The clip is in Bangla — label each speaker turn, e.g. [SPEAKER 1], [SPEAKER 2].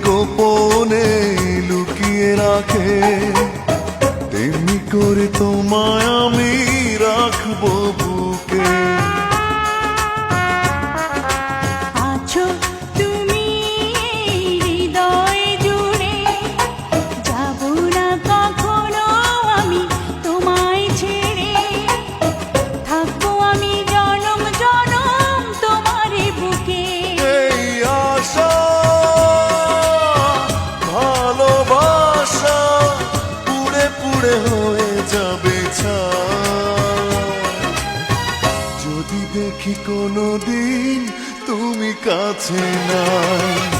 [SPEAKER 1] গোপনে লুকিয়ে রাখে, তেমনি করে তোমায় আমি রাখবো বুকে।
[SPEAKER 2] আছো তুমি হৃদয় জুড়ে, যাব না কখনো আমি তোমায় ছেড়ে, থাকবো আমি জনম জনম তোমারই বুকে।
[SPEAKER 1] এই আশা ভালোবাসা পুড়ে পুড়ে হয়ে যাবে ছাই, যদি দেখি কোনোদিন তুমি কাছে নাই।